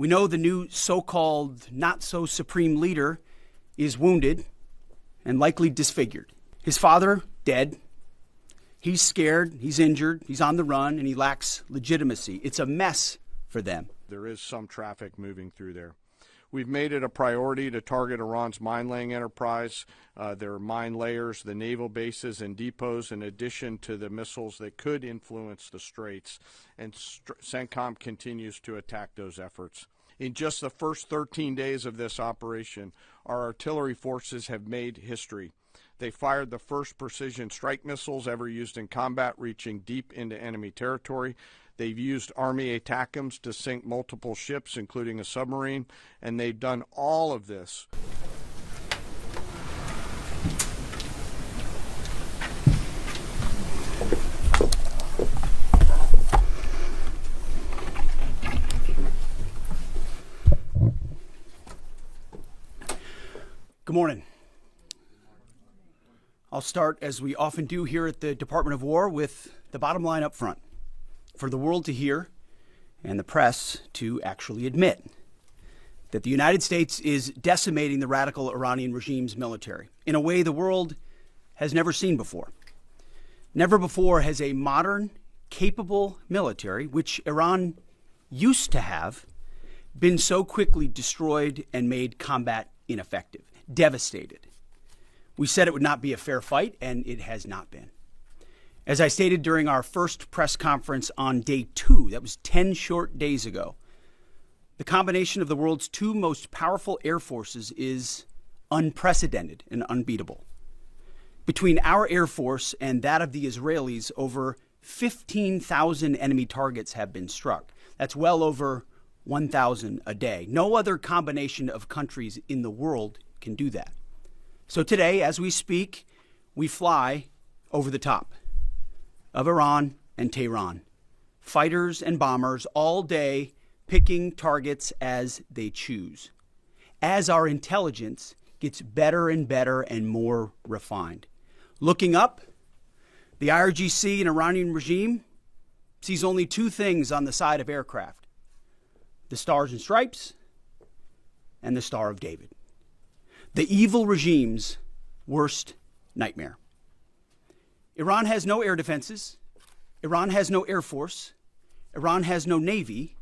We know the new so-called not-so-supreme leader is wounded and likely disfigured. His father, dead. He's scared, he's injured, he's on the run, and he lacks legitimacy. It's a mess for them. There is some traffic moving through there. We've made it a priority to target Iran's mine-laying enterprise, their mine layers, the naval bases and depots, in addition to the missiles that could influence the straits. And CENTCOM continues to attack those efforts. In just the first 13 days of this operation, our artillery forces have made history. They fired the first precision strike missiles ever used in combat, reaching deep into enemy territory. They've used Army ATACMS to sink multiple ships, including a submarine, and they've done all of this. Good morning. I'll start, as we often do here at the Department of War, with the bottom line up front. For the world to hear and the press to actually admit that the United States is decimating the radical Iranian regime's military in a way the world has never seen before. Never before has a modern, capable military, which Iran used to have, been so quickly destroyed and made combat ineffective, devastated. We said it would not be a fair fight, and it has not been. As I stated during our first press conference on day 2, that was 10 short days ago, the combination of the world's two most powerful air forces is unprecedented and unbeatable. Between our air force and that of the Israelis, over 15,000 enemy targets have been struck. That's well over 1,000 a day. No other combination of countries in the world can do that. So today, as we speak, we fly over the top of Iran and Tehran. Fighters and bombers all day, picking targets as they choose. As our intelligence gets better and better and more refined. Looking up, the IRGC and Iranian regime sees only two things on the side of aircraft: the stars and stripes and the Star of David. The evil regime's worst nightmare. Iran has no air defenses. Iran has no air force. Iran has no navy.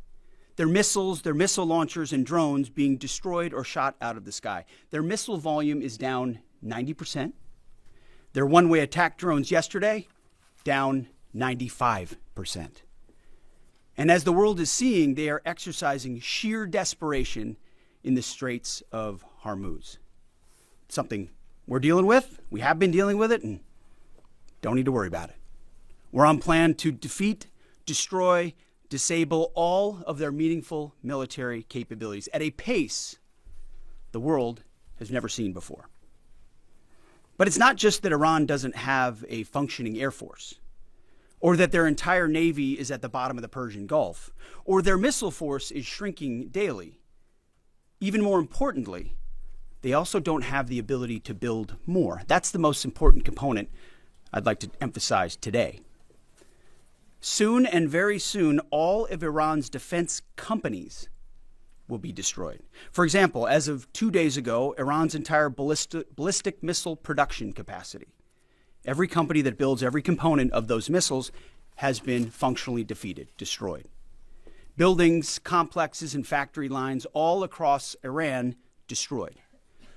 Their missiles, their missile launchers and drones being destroyed or shot out of the sky. Their missile volume is down 90%. Their one-way attack drones yesterday, down 95%. And as the world is seeing, they are exercising sheer desperation in the Straits of Hormuz. Something we're dealing with. We have been dealing with it, and don't need to worry about it. We're on plan to defeat, destroy, disable all of their meaningful military capabilities at a pace the world has never seen before. But it's not just that Iran doesn't have a functioning air force, or that their entire navy is at the bottom of the Persian Gulf, or their missile force is shrinking daily. Even more importantly, they also don't have the ability to build more. That's the most important component I'd like to emphasize today. Soon, and very soon, all of Iran's defense companies will be destroyed. For example, as of 2 days ago, Iran's entire ballistic missile production capacity, every company that builds every component of those missiles, has been functionally defeated, destroyed. Buildings, complexes, and factory lines all across Iran destroyed.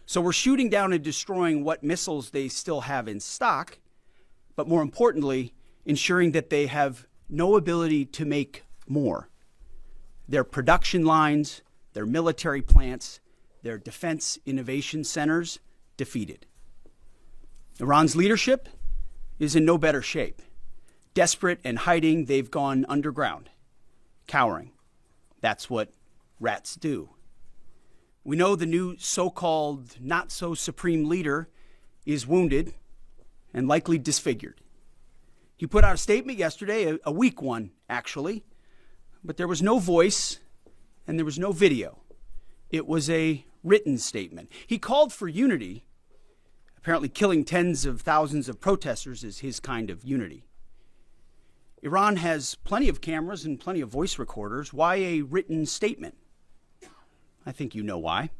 So we're shooting down and destroying what missiles they still have in stock, but more importantly, ensuring that they have no ability to make more. Their production lines, their military plants, their defense innovation centers, defeated. Iran's leadership is in no better shape. Desperate and hiding, they've gone underground, cowering. That's what rats do. We know the new so-called not-so-supreme leader is wounded and likely disfigured. He put out a statement yesterday, a weak one, actually, but there was no voice and there was no video. It was a written statement. He called for unity. Apparently killing tens of thousands of protesters is his kind of unity. Iran has plenty of cameras and plenty of voice recorders. Why a written statement? I think you know why.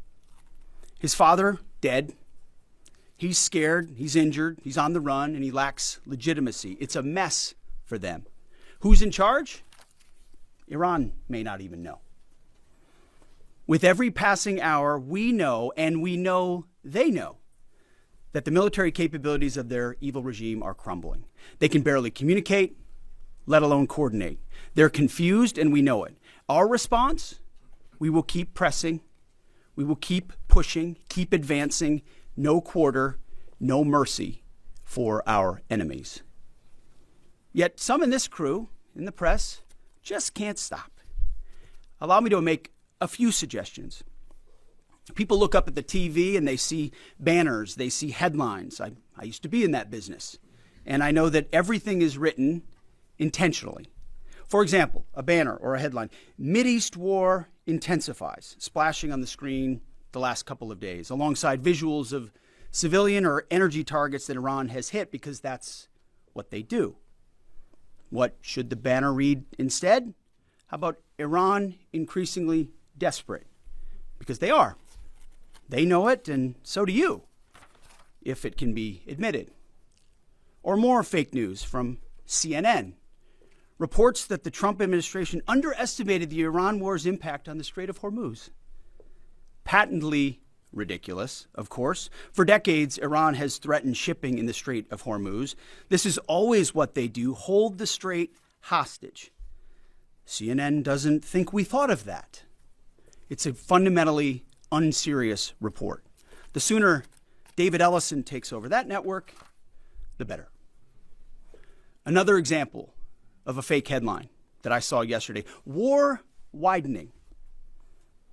His father, dead. He's scared, he's injured, he's on the run, and he lacks legitimacy. It's a mess for them. Who's in charge? Iran may not even know. With every passing hour, we know, and we know they know, that the military capabilities of their evil regime are crumbling. They can barely communicate, let alone coordinate. They're confused, and we know it. Our response? We will keep pressing. We will keep pushing, keep advancing. No quarter, no mercy for our enemies. Yet some in this crew, in the press, just can't stop. Allow me to make a few suggestions. People look up at the TV and they see banners, they see headlines. I used to be in that business, and I know that everything is written intentionally. For example, a banner or a headline, Mideast war intensifies, splashing on the screen the last couple of days, alongside visuals of civilian or energy targets that Iran has hit, because that's what they do. What should the banner read instead? How about Iran increasingly desperate? Because they are. They know it, and so do you, if it can be admitted. Or more fake news from CNN. Reports that the Trump administration underestimated the Iran war's impact on the Strait of Hormuz. Patently ridiculous, of course. For decades, Iran has threatened shipping in the Strait of Hormuz. This is always what they do, hold the strait hostage. CNN doesn't think we thought of that. It's a fundamentally unserious report. The sooner David Ellison takes over that network, the better. Another example of a fake headline that I saw yesterday, war widening.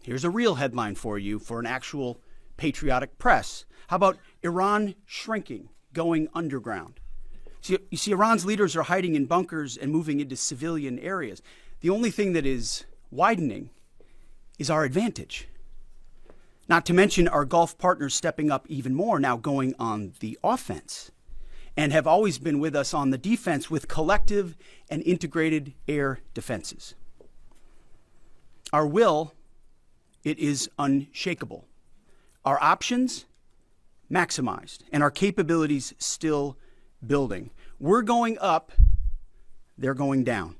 Here's a real headline for you for an actual patriotic press. How about Iran shrinking, going underground? You see, Iran's leaders are hiding in bunkers and moving into civilian areas. The only thing that is widening is our advantage. Not to mention our Gulf partners stepping up even more, now going on the offense, and have always been with us on the defense with collective and integrated air defenses. Our will, it is unshakable. Our options, maximized, and our capabilities still building. We're going up, they're going down.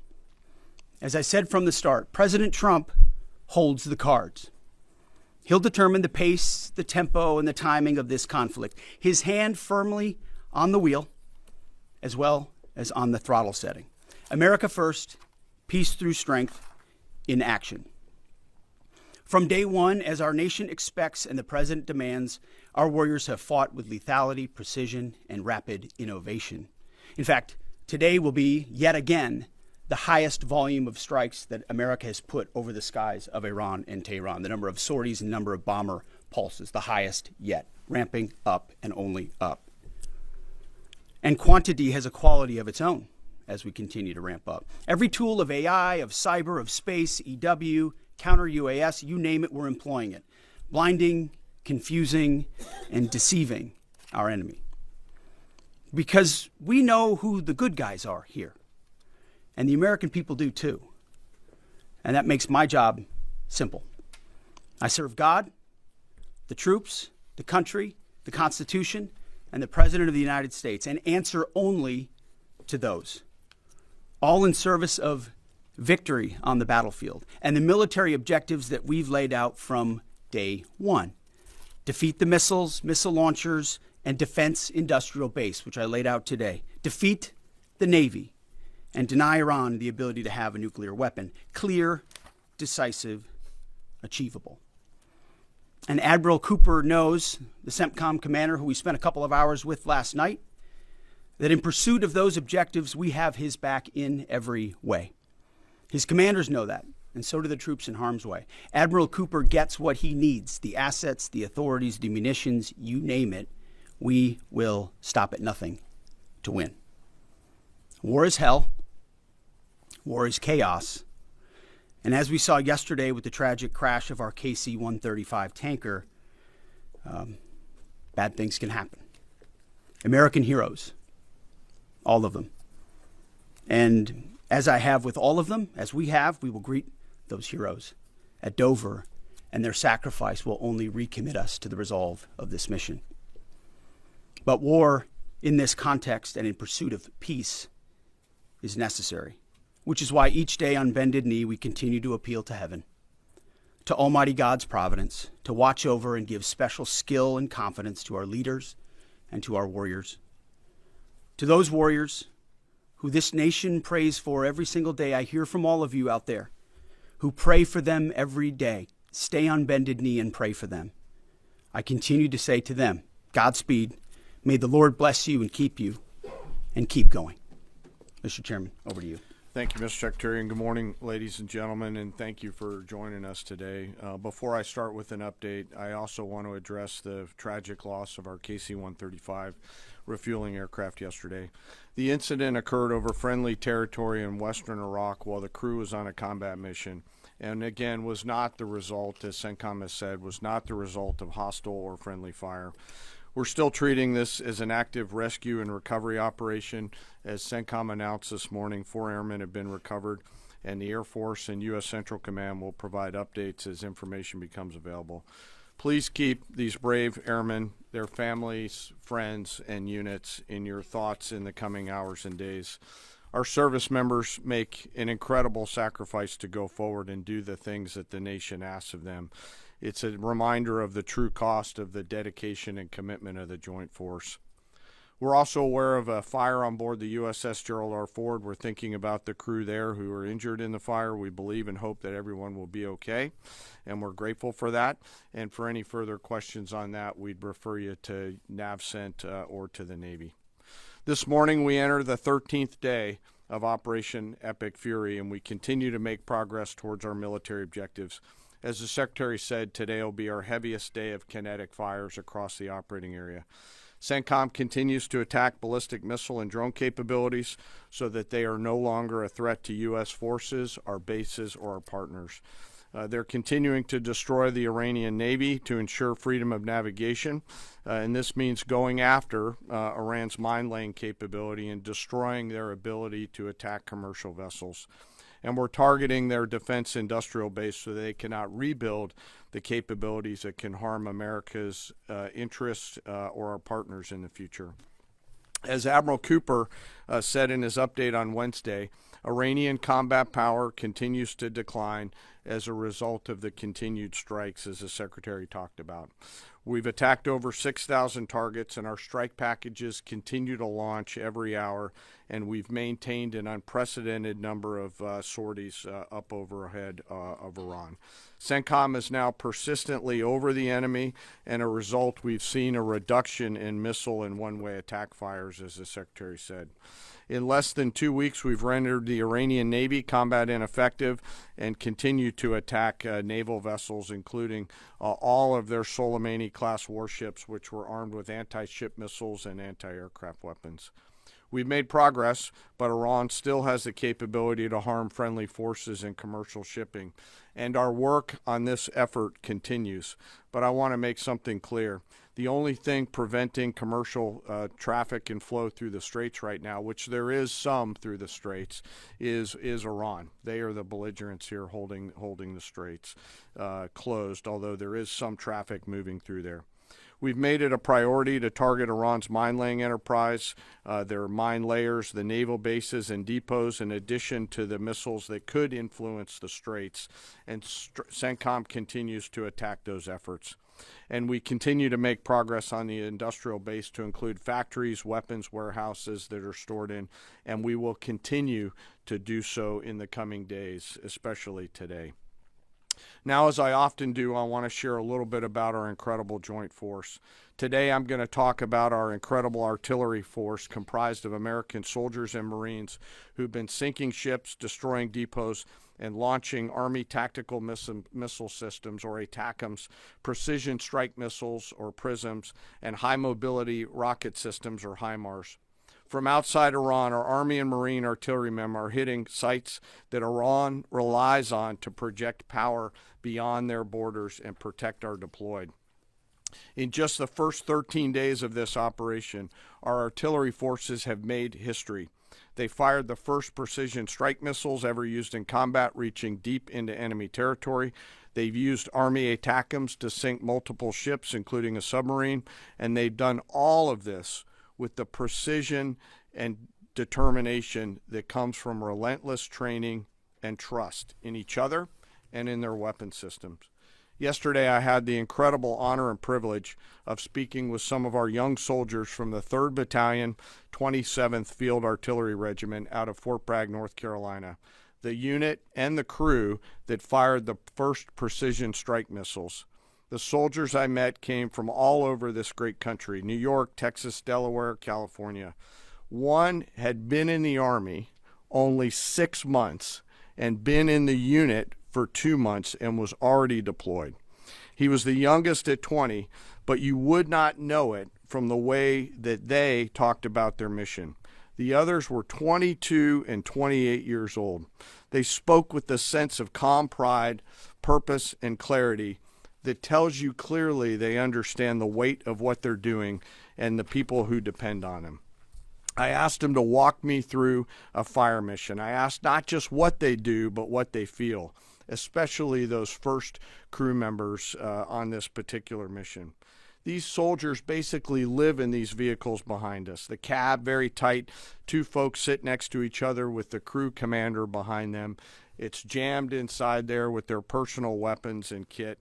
As I said from the start, President Trump holds the cards. He'll determine the pace, the tempo, and the timing of this conflict. His hand firmly on the wheel, as well as on the throttle setting. America first, peace through strength, in action. From day one, as our nation expects and the president demands, our warriors have fought with lethality, precision, and rapid innovation. In fact, today will be, yet again, the highest volume of strikes that America has put over the skies of Iran and Tehran. The number of sorties and number of bomber pulses, the highest yet, ramping up and only up. And quantity has a quality of its own as we continue to ramp up. Every tool of AI, of cyber, of space, EW, counter UAS, you name it, we're employing it. Blinding, confusing, and deceiving our enemy. Because we know who the good guys are here. And the American people do too. And that makes my job simple. I serve God, the troops, the country, the Constitution, and the President of the United States, and answer only to those. All in service of victory on the battlefield and the military objectives that we've laid out from day one. Defeat the missiles, missile launchers, and defense industrial base, which I laid out today. Defeat the Navy and deny Iran the ability to have a nuclear weapon. Clear, decisive, achievable. And Admiral Cooper knows, the CENTCOM commander who we spent a couple of hours with last night, that in pursuit of those objectives, we have his back in every way. His commanders know that, and so do the troops in harm's way. Admiral Cooper gets what he needs, the assets, the authorities, the munitions, you name it. We will stop at nothing to win. War is hell. War is chaos. And as we saw yesterday with the tragic crash of our KC-135 tanker, bad things can happen. American heroes, all of them. And as I have with all of them, as we have, we will greet those heroes at Dover and their sacrifice will only recommit us to the resolve of this mission. But war in this context and in pursuit of peace is necessary, which is why each day on bended knee we continue to appeal to heaven, to Almighty God's providence, to watch over and give special skill and confidence to our leaders and to our warriors. To those warriors who this nation prays for every single day, I hear from all of you out there who pray for them every day. Stay on bended knee and pray for them. I continue to say to them, Godspeed. May the Lord bless you and keep keep going. Mr. Chairman, over to you. Thank you, Mr. Secretary, and good morning, ladies and gentlemen, and thank you for joining us today. Before I start with an update, I also want to address the tragic loss of our KC-135 refueling aircraft yesterday. The incident occurred over friendly territory in western Iraq while the crew was on a combat mission, and again was not the result, as CENTCOM has said, was not the result of hostile or friendly fire. We're still treating this as an active rescue and recovery operation. As CENTCOM announced this morning, 4 airmen have been recovered, and the Air Force and U.S. Central Command will provide updates as information becomes available. Please keep these brave airmen, their families, friends, and units in your thoughts in the coming hours and days. Our service members make an incredible sacrifice to go forward and do the things that the nation asks of them. It's a reminder of the true cost of the dedication and commitment of the Joint Force. We're also aware of a fire on board the USS Gerald R. Ford. We're thinking about the crew there who are injured in the fire. We believe and hope that everyone will be okay, and we're grateful for that. And for any further questions on that, we'd refer you to NAVCENT or to the Navy. This morning, we enter the 13th day of Operation Epic Fury, and we continue to make progress towards our military objectives. As the Secretary said, today will be our heaviest day of kinetic fires across the operating area. CENTCOM continues to attack ballistic missile and drone capabilities so that they are no longer a threat to U.S. forces, our bases, or our partners. They're continuing to destroy the Iranian Navy to ensure freedom of navigation, and this means going after Iran's mine-laying capability and destroying their ability to attack commercial vessels. And we're targeting their defense industrial base so they cannot rebuild the capabilities that can harm America's interests or our partners in the future. As Admiral Cooper said in his update on Wednesday, Iranian combat power continues to decline as a result of the continued strikes, as the Secretary talked about. We've attacked over 6,000 targets, and our strike packages continue to launch every hour, and we've maintained an unprecedented number of sorties up overhead of Iran. CENTCOM is now persistently over the enemy, and as a result, we've seen a reduction in missile and one-way attack fires, as the Secretary said. In less than 2 weeks, we've rendered the Iranian Navy combat ineffective and continue to attack naval vessels, including all of their Soleimani-class warships, which were armed with anti-ship missiles and anti-aircraft weapons. We've made progress, but Iran still has the capability to harm friendly forces and commercial shipping, and our work on this effort continues. But I want to make something clear. The only thing preventing commercial traffic and flow through the Straits right now, which there is some through the Straits, is Iran. They are the belligerents here holding the Straits closed, although there is some traffic moving through there. We've made it a priority to target Iran's mine-laying enterprise, their mine layers, the naval bases and depots, in addition to the missiles that could influence the Straits, and CENTCOM continues to attack those efforts. And we continue to make progress on the industrial base to include factories, weapons, warehouses that are stored in, and we will continue to do so in the coming days, especially today. Now, as I often do, I want to share a little bit about our incredible joint force. Today, I'm going to talk about our incredible artillery force comprised of American soldiers and Marines who've been sinking ships, destroying depots, and launching Army Tactical Missile Systems, or ATACMS, precision strike missiles, or PrSMs, and high-mobility rocket systems, or HIMARS. From outside Iran, our Army and Marine artillerymen are hitting sites that Iran relies on to project power beyond their borders and protect our deployed. In just the first 13 days of this operation, our artillery forces have made history. They fired the first precision strike missiles ever used in combat, reaching deep into enemy territory. They've used Army ATACMS to sink multiple ships, including a submarine, and they've done all of this with the precision and determination that comes from relentless training and trust in each other and in their weapon systems. Yesterday, I had the incredible honor and privilege of speaking with some of our young soldiers from the 3rd Battalion, 27th Field Artillery Regiment out of Fort Bragg, North Carolina, the unit and the crew that fired the first precision strike missiles. The soldiers I met came from all over this great country: New York, Texas, Delaware, California. One had been in the Army only 6 months and been in the unit for 2 months and was already deployed. He was the youngest at 20, but you would not know it from the way that they talked about their mission. The others were 22 and 28 years old. They spoke with the sense of calm pride, purpose, and clarity that tells you clearly they understand the weight of what they're doing and the people who depend on them. I asked them to walk me through a fire mission. I asked not just what they do, but what they feel, especially those first crew members on this particular mission. These soldiers basically live in these vehicles behind us. The cab, very tight, 2 folks sit next to each other with the crew commander behind them. It's jammed inside there with their personal weapons and kit.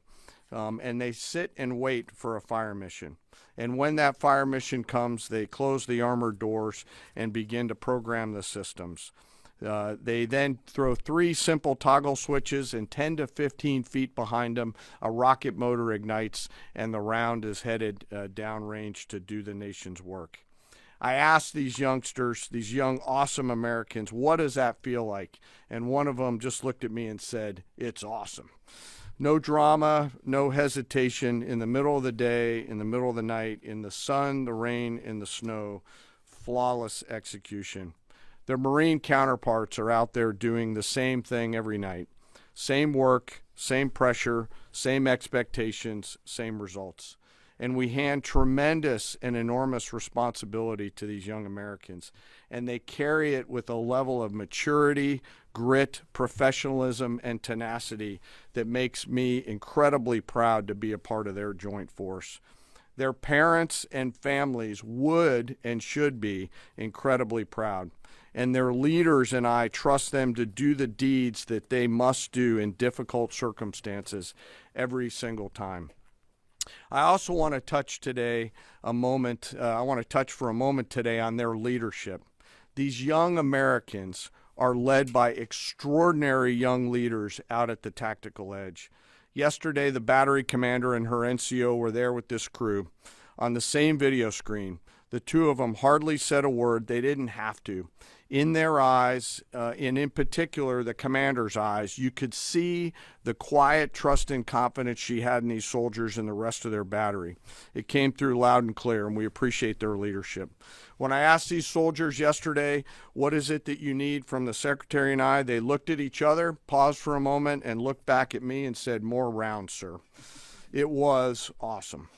And they sit and wait for a fire mission. And when that fire mission comes, they close the armored doors and begin to program the systems. They then throw 3 simple toggle switches, and 10 to 15 feet behind them, a rocket motor ignites, and the round is headed downrange to do the nation's work. I asked these youngsters, these young, awesome Americans, what does that feel like? And one of them just looked at me and said, "It's awesome." No drama, no hesitation, in the middle of the day, in the middle of the night, in the sun, the rain, and the snow, flawless execution. Their Marine counterparts are out there doing the same thing every night. Same work, same pressure, same expectations, same results. And we hand tremendous and enormous responsibility to these young Americans, and they carry it with a level of maturity, grit, professionalism, and tenacity that makes me incredibly proud to be a part of their joint force. Their parents and families would and should be incredibly proud, and their leaders and I trust them to do the deeds that they must do in difficult circumstances every single time. I also want to touch today a moment, I want to touch for a moment today on their leadership. These young Americans are led by extraordinary young leaders out at the tactical edge. Yesterday, the battery commander and her NCO were there with this crew on the same video screen. The 2 of them hardly said a word. They didn't have to. In their eyes, and in particular the commander's eyes, you could see the quiet trust and confidence she had in these soldiers and the rest of their battery. It came through loud and clear, and we appreciate their leadership. When I asked these soldiers yesterday, what is it that you need from the Secretary and I, they looked at each other, paused for a moment, and looked back at me and said, "More rounds, sir." It was awesome.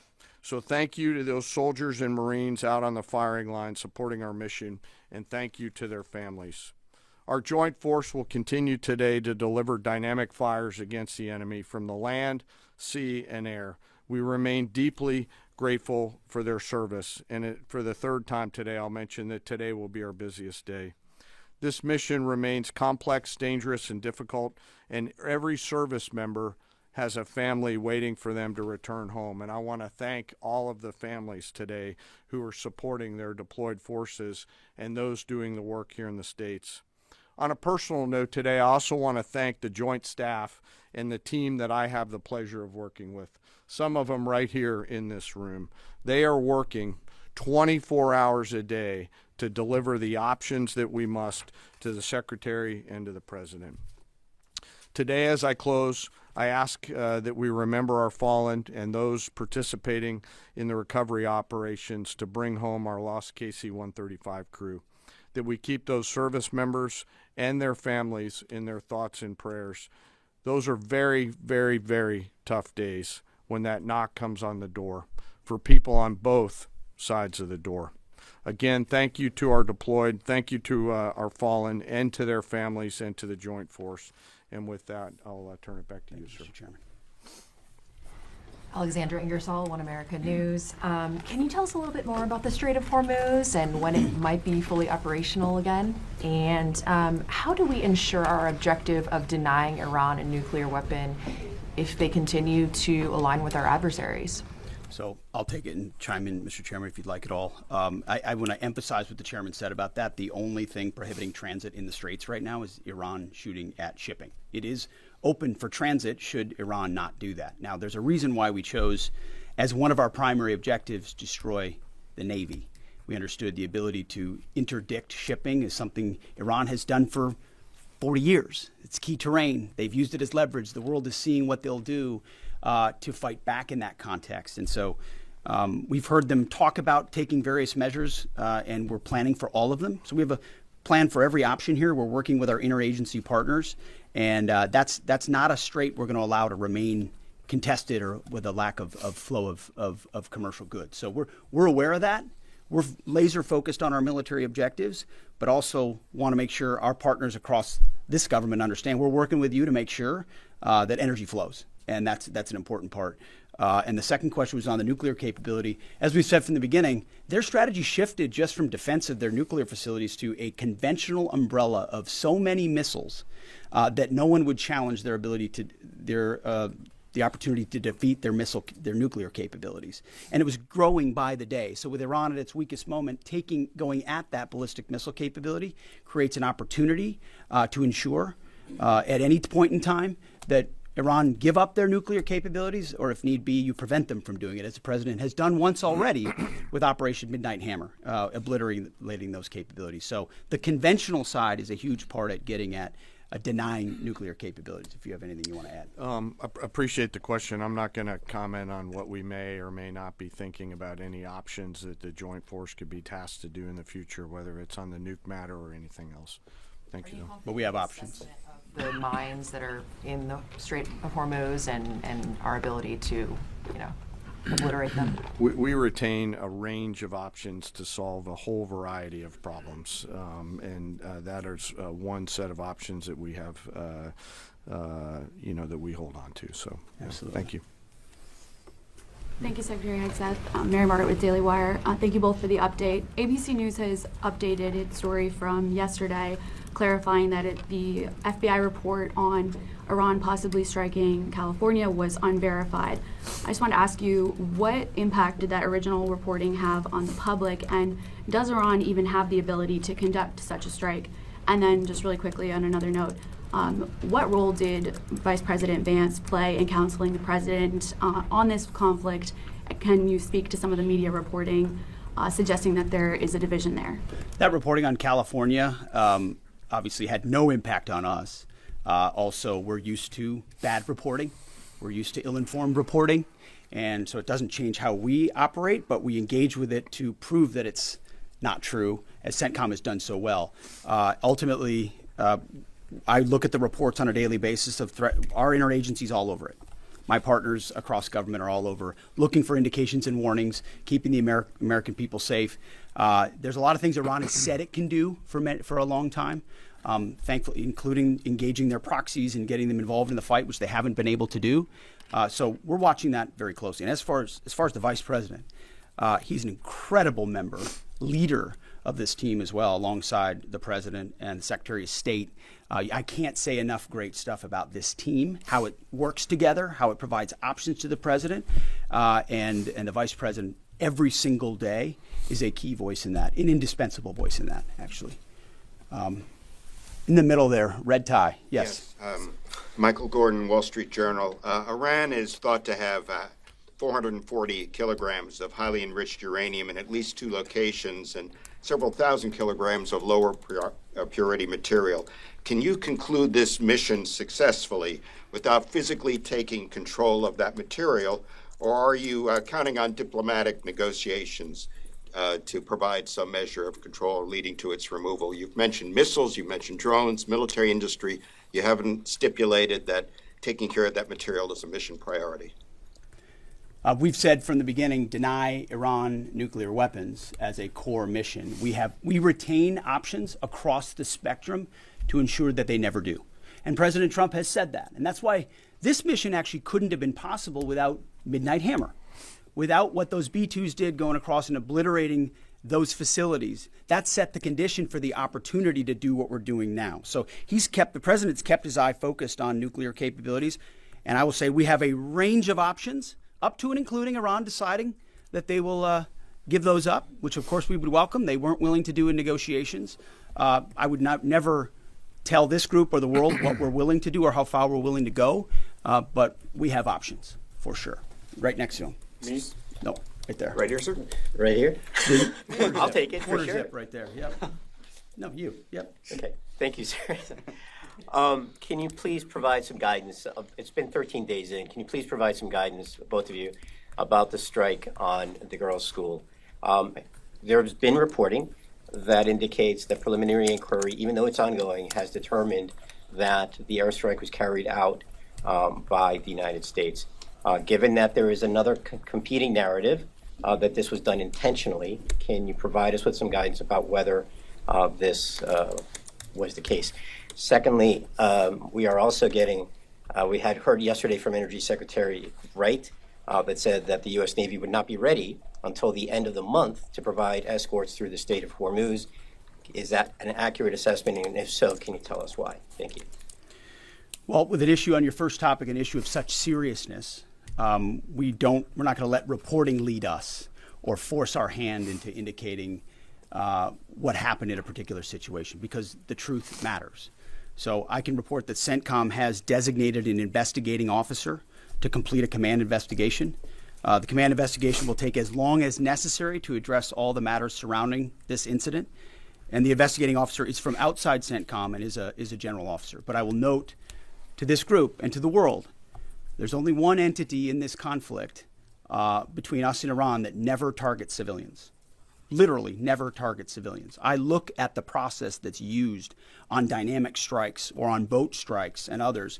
So thank you to those soldiers and Marines out on the firing line supporting our mission, and thank you to their families. Our joint force will continue today to deliver dynamic fires against the enemy from the land, sea, and air. We remain deeply grateful for their service, and for the 3rd time today, I'll mention that today will be our busiest day. This mission remains complex, dangerous, and difficult, and every service member has a family waiting for them to return home. And I want to thank all of the families today who are supporting their deployed forces and those doing the work here in the States. On a personal note today, I also want to thank the Joint Staff and the team that I have the pleasure of working with, some of them right here in this room. They are working 24 hours a day to deliver the options that we must to the Secretary and to the President. Today, as I close, I ask that we remember our fallen and those participating in the recovery operations to bring home our lost KC-135 crew, that we keep those service members and their families in their thoughts and prayers. Those are very, very, very tough days when that knock comes on the door for people on both sides of the door. Again, thank you to our deployed, thank you to our fallen, and to their families, and to the Joint Force. And with that, I'll turn it back to you, sir. Mr. Chairman. Alexandra Ingersoll, One America News. Can you tell us a little bit more about the Strait of Hormuz and when it might be fully operational again? And how do we ensure our objective of denying Iran a nuclear weapon if they continue to align with our adversaries? So I'll take it and chime in, Mr. Chairman, if you'd like it all. I want to emphasize what the chairman said about that. The only thing prohibiting transit in the Straits right now is Iran shooting at shipping. It is open for transit should Iran not do that. Now, there's a reason why we chose, as one of our primary objectives, destroy the Navy. We understood the ability to interdict shipping is something Iran has done for 40 years. It's key terrain. They've used it as leverage. The world is seeing what they'll do to fight back in that context. And so we've heard them talk about taking various measures, and we're planning for all of them. So we have a plan for every option here. We're working with our interagency partners, and that's not a strait we're going to allow to remain contested or with a lack of flow of commercial goods. So we're aware of that. We're laser focused on our military objectives, but also want to make sure our partners across this government understand we're working with you to make sure that energy flows. And that's an important part. And the second question was on the nuclear capability. As we said from the beginning, their strategy shifted just from defense of their nuclear facilities to a conventional umbrella of so many missiles that no one would challenge their ability to the opportunity to defeat their nuclear capabilities. And it was growing by the day. So with Iran at its weakest moment, going at that ballistic missile capability creates an opportunity to ensure at any point in time that Iran give up their nuclear capabilities, or if need be, you prevent them from doing it, as the president has done once already with Operation Midnight Hammer, obliterating those capabilities. So the conventional side is a huge part at getting at denying nuclear capabilities, if you have anything you want to add. I appreciate the question. I'm not going to comment on what we may or may not be thinking about any options that the Joint Force could be tasked to do in the future, whether it's on the nuke matter or anything else. Thank you. But we have options. The mines that are in the Strait of Hormuz and our ability to, obliterate them? We retain a range of options to solve a whole variety of problems, and that is one set of options that we have, that we hold on to. So, absolutely. Thank you. Thank you, Secretary Hegseth. Mary Margaret with Daily Wire. Thank you both for the update. ABC News has updated its story from yesterday, clarifying that the FBI report on Iran possibly striking California was unverified. I just want to ask you, what impact did that original reporting have on the public, and does Iran even have the ability to conduct such a strike? And then just really quickly on another note, what role did Vice President Vance play in counseling the president on this conflict? Can you speak to some of the media reporting suggesting that there is a division there? That reporting on California obviously had no impact on us. Also, we're used to bad reporting. We're used to ill-informed reporting. And so it doesn't change how we operate, but we engage with it to prove that it's not true, as CENTCOM has done so well. Ultimately, I look at the reports on a daily basis of our interagencies all over it. My partners across government are all over, looking for indications and warnings, keeping the American people safe. There's a lot of things Iran has said it can do for a long time, thankfully, including engaging their proxies and getting them involved in the fight, which they haven't been able to do. So we're watching that very closely. And as far as the vice president, he's an incredible leader of this team as well, alongside the president and the Secretary of State. I can't say enough great stuff about this team, how it works together, how it provides options to the president, and the vice president every single day is a key voice in that, an indispensable voice in that, actually. In the middle there, red tie, yes. Michael Gordon, Wall Street Journal. Iran is thought to have 440 kilograms of highly enriched uranium in at least 2 locations and several thousand kilograms of lower purity material. Can you conclude this mission successfully without physically taking control of that material, or are you counting on diplomatic negotiations to provide some measure of control leading to its removal? You've mentioned missiles, you've mentioned drones, military industry. You haven't stipulated that taking care of that material is a mission priority. We've said from the beginning, deny Iran nuclear weapons as a core mission. We retain options across the spectrum to ensure that they never do. And President Trump has said that. And that's why this mission actually couldn't have been possible without midnight hammer. Without what those B-2s did going across and obliterating those facilities, that set the condition for the opportunity to do what we're doing now. So the president's kept his eye focused on nuclear capabilities. And I will say we have a range of options, up to and including Iran deciding that they will give those up, which of course we would welcome. They weren't willing to do in negotiations. I would never tell this group or the world what we're willing to do or how far we're willing to go, but we have options for sure. Right next to him. Me? No, right there. Right here, sir? Right here? I'll take it for Quarter sure. zip right there. Yep. No, you. Yep. Okay. Thank you, sir. Can you please provide some guidance? It's been 13 days in. Can you please provide some guidance, both of you, about the strike on the girls' school? There's been reporting that indicates that preliminary inquiry, even though it's ongoing, has determined that the airstrike was carried out by the United States. Given that there is another competing narrative that this was done intentionally, can you provide us with some guidance about whether this was the case? Secondly, we are also getting, we had heard yesterday from Energy Secretary Wright that said that the U.S. Navy would not be ready until the end of the month to provide escorts through the Strait of Hormuz. Is that an accurate assessment? And if so, can you tell us why? Thank you. Well, with an issue on your first topic, an issue of such seriousness, we're not going to let reporting lead us or force our hand into indicating what happened in a particular situation, because the truth matters. So I can report that CENTCOM has designated an investigating officer to complete a command investigation. The command investigation will take as long as necessary to address all the matters surrounding this incident. And the investigating officer is from outside CENTCOM and is a general officer. But I will note to this group and to the world, there's only one entity in this conflict between us and Iran that never targets civilians. Literally never targets civilians. I look at the process that's used on dynamic strikes or on boat strikes and others.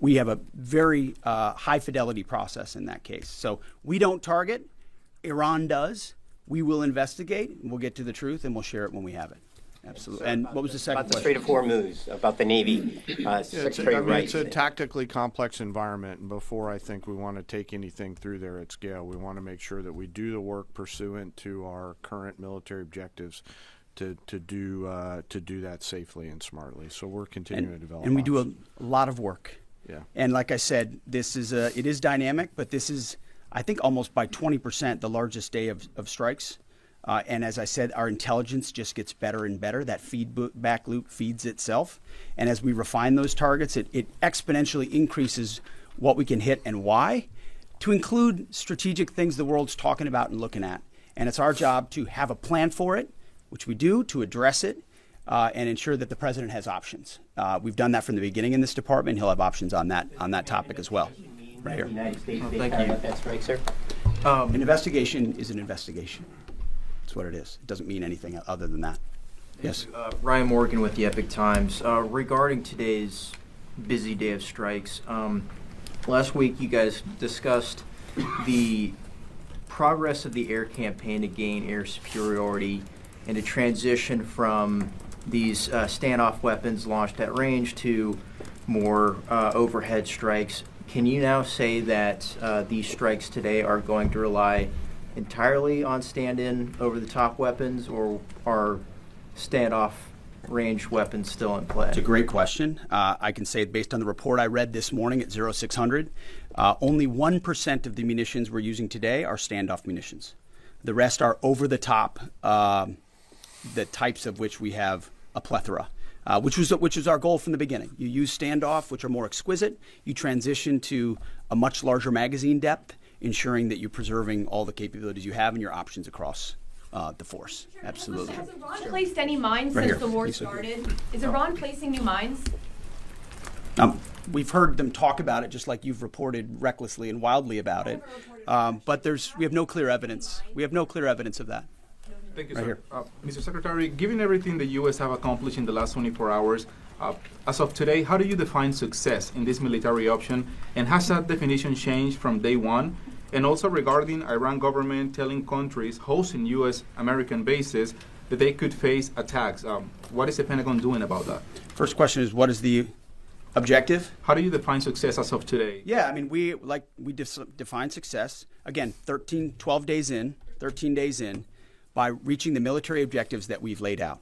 We have a very high fidelity process in that case. So we don't target. Iran does. We will investigate. We'll get to the truth and we'll share it when we have it. Absolutely. And what was the second question? About the question? Strait of Hormuz, about the Navy. Secretary Wright. It's a tactically complex environment, and before I think we want to take anything through there at scale, we want to make sure that we do the work pursuant to our current military objectives to do that safely and smartly. So we're continuing to develop. And we do a lot of work. Yeah. And like I said, it is dynamic, but this is, I think, almost by 20% the largest day of strikes. And as I said, our intelligence just gets better and better. That feedback loop feeds itself. And as we refine those targets, it exponentially increases what we can hit and why, to include strategic things the world's talking about and looking at. And it's our job to have a plan for it, which we do, to address it, and ensure that the president has options. We've done that from the beginning in this department. He'll have options on that topic as well. Right here. Thank you. That strike, sir. An investigation is an investigation. That's what it is. It doesn't mean anything other than that. Yes. Ryan Morgan with the Epic Times. Regarding today's busy day of strikes, last week you guys discussed the progress of the air campaign to gain air superiority and to transition from these standoff weapons launched at range to more overhead strikes. Can you now say that these strikes today are going to rely entirely on stand-in over-the-top weapons, or are standoff range weapons still in play? It's a great question. I can say, based on the report I read this morning at 0600, only 1% of the munitions we're using today are standoff munitions. The rest are over-the-top, the types of which we have a plethora, which was our goal from the beginning. You use standoff, which are more exquisite. You transition to a much larger magazine depth, ensuring that you're preserving all the capabilities you have and your options across the force. Absolutely. Has Iran placed any mines Right since here. the war Lisa. started? Is Iran placing new mines? We've heard them talk about it, just like you've reported recklessly and wildly about it. But we have no clear evidence. We have no clear evidence of that. Thank you, Right sir. here. Mr. Secretary, given everything the U.S. have accomplished in the last 24 hours, as of today, how do you define success in this military option? And has that definition changed from day one? And also regarding Iran government telling countries hosting U.S. American bases that they could face attacks. What is the Pentagon doing about that? First question is, what is the Objective? How do you define success as of today? Yeah, I mean, we define success, again, 12 days in, 13 days in, by reaching the military objectives that we've laid out.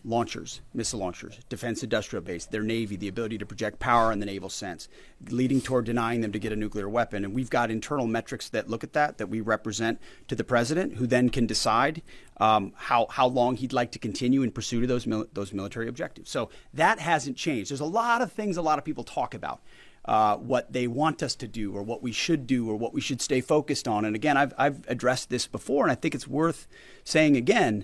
Launchers, missile launchers, defense industrial base, their Navy, the ability to project power in the naval sense, leading toward denying them to get a nuclear weapon. And we've got internal metrics that look at that we represent to the president, who then can decide how long he'd like to continue in pursuit of those military objectives. So that hasn't changed. There's a lot of things a lot of people talk about. What they want us to do, or what we should do, or what we should stay focused on. And again, I've addressed this before, and I think it's worth saying again,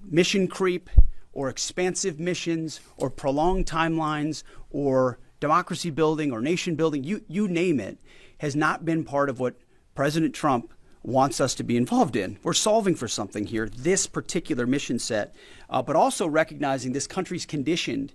mission creep, or expansive missions, or prolonged timelines, or democracy building, or nation building, you name it, has not been part of what President Trump wants us to be involved in. We're solving for something here, this particular mission set, but also recognizing this country's conditioned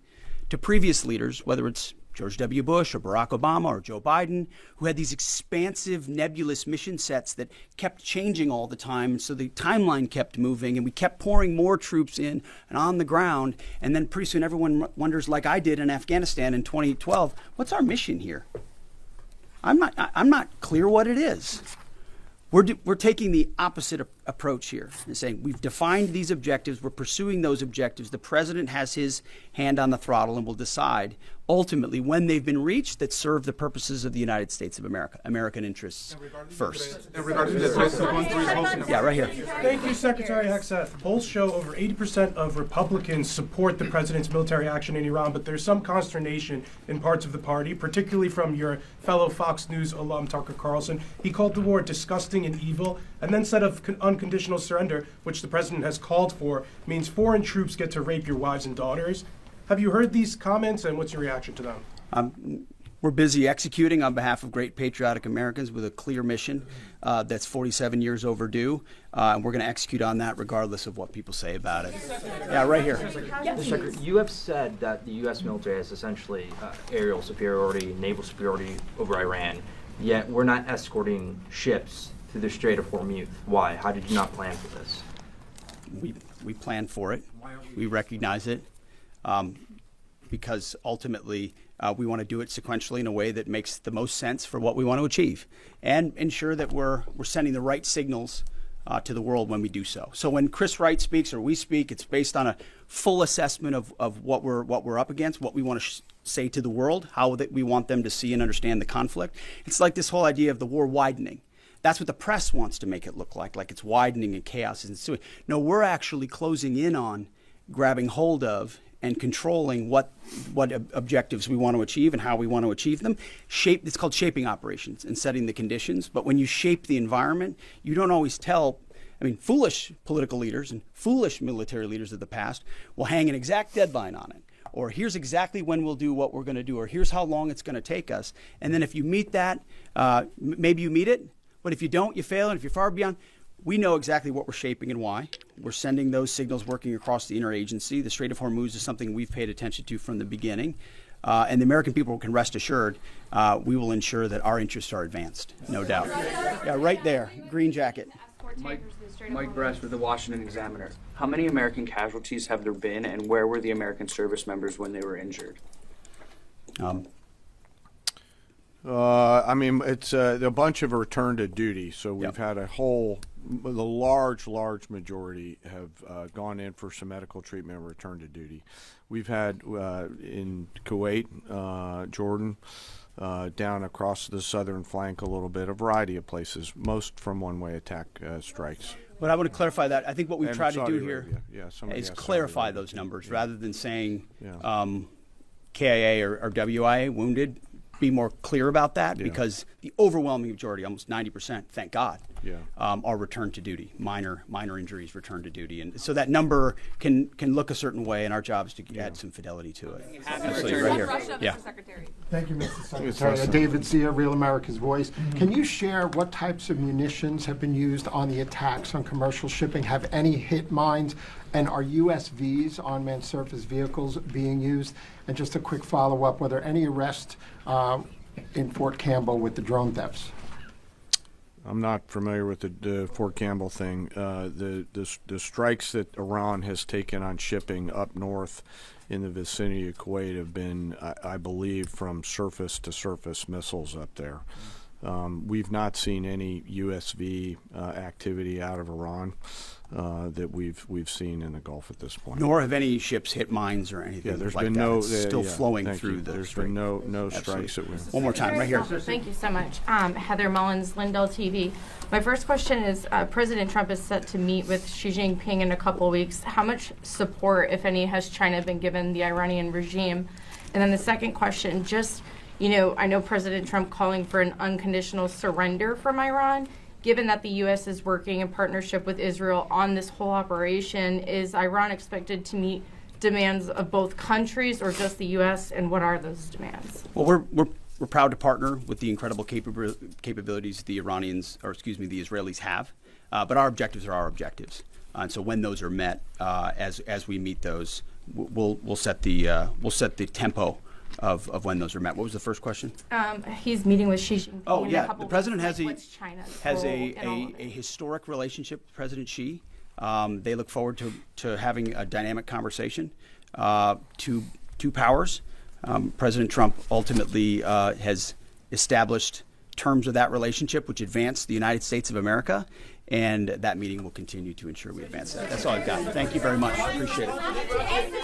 to previous leaders, whether it's George W. Bush or Barack Obama or Joe Biden, who had these expansive, nebulous mission sets that kept changing all the time. So the timeline kept moving, and we kept pouring more troops in and on the ground. And then pretty soon everyone wonders, like I did in Afghanistan in 2012, what's our mission here? I'm not clear what it is. We're taking the opposite approach here and saying we've defined these objectives. We're pursuing those objectives. The president has his hand on the throttle and will decide ultimately when they've been reached that serve the purposes of the United States of America, American interests first. Yeah, right here. Thank you, Secretary Hegseth. Polls show over 80% of Republicans support the president's military action in Iran, but there's some consternation in parts of the party, particularly from your fellow Fox News alum, Tucker Carlson. He called the war disgusting and evil, and then said of unconditional surrender, which the president has called for, means foreign troops get to rape your wives and daughters. Have you heard these comments, and what's your reaction to them? We're busy executing on behalf of great patriotic Americans with a clear mission that's 47 years overdue, and we're going to execute on that regardless of what people say about it. Yeah, right here. Secretary, you have said that the U.S. military has essentially aerial superiority, naval superiority over Iran, yet we're not escorting ships through the Strait of Hormuz. Why? How did you not plan for this? We planned for it. We recognize it. Because ultimately we want to do it sequentially in a way that makes the most sense for what we want to achieve, and ensure that we're sending the right signals to the world when we do so. So when Chris Wright speaks or we speak, it's based on a full assessment of what we're up against, what we want to say to the world, how that we want them to see and understand the conflict. It's like this whole idea of the war widening. That's what the press wants to make it look like it's widening and chaos is ensuing. No, we're actually closing in on grabbing hold of and controlling what objectives we want to achieve and how we want to achieve them. It's called shaping operations and setting the conditions. But when you shape the environment, you don't always tell. I mean, foolish political leaders and foolish military leaders of the past will hang an exact deadline on it. Or here's exactly when we'll do what we're going to do. Or here's how long it's going to take us. And then if you meet that, maybe you meet it. But if you don't, you fail. And if you're far beyond, we know exactly what we're shaping and why. We're sending those signals working across the interagency. The Strait of Hormuz is something we've paid attention to from the beginning. And the American people can rest assured we will ensure that our interests are advanced, no doubt. Yeah, right there, green jacket. Mike Bress with the Washington Examiner. How many American casualties have there been, and where were the American service members when they were injured? I mean, it's a bunch of return to duty. So we've had the large majority have gone in for some medical treatment and return to duty. We've had in Kuwait, Jordan, down across the southern flank a little bit, a variety of places, most from one-way attack strikes. But I want to clarify that. I think what we've tried to do here is clarify Saudi those numbers rather than saying KIA or WIA, wounded. Be more clear about that because the overwhelming majority, almost 90%, thank God, are returned to duty. Minor injuries returned to duty, and so that number can look a certain way, and our job is to add some fidelity to it. Absolutely, right here. Thank you, Mr. Secretary. David Zia, Real America's Voice. Can you share what types of munitions have been used on the attacks on commercial shipping? Have any hit mines? And are USVs, unmanned surface vehicles, being used? And just a quick follow-up, were there any arrests in Fort Campbell with the drone thefts? I'm not familiar with the Fort Campbell thing. The strikes that Iran has taken on shipping up north in the vicinity of Kuwait have been, I believe, from surface-to-surface missiles up there. We've not seen any USV activity out of Iran that we've seen in the Gulf at this point. Nor have any ships hit mines or anything. Yeah, there's like been that. no. It's still flowing thank through you. the. There's strait. been no strikes that we. One more time, right here. Thank you so much. Heather Mullins, Lindell TV. My first question is, President Trump is set to meet with Xi Jinping in a couple weeks. How much support, if any, has China been given the Iranian regime? And then the second question, I know President Trump calling for an unconditional surrender from Iran. Given that the U.S. is working in partnership with Israel on this whole operation, is Iran expected to meet demands of both countries or just the U.S., and what are those demands? Well, we're proud to partner with the incredible capabilities the Israelis have, but our objectives are our objectives, and so when those are met, as we meet those, we'll set the tempo of when those are met. What was the first question? He's meeting with Xi Jinping. Oh, yeah. In a couple The president weeks. has a historic relationship with President Xi. They look forward to having a dynamic conversation. Two powers. President Trump ultimately has established terms of that relationship which advance the United States of America, and that meeting will continue to ensure we advance that. That's all I've got. Thank you very much. Appreciate it.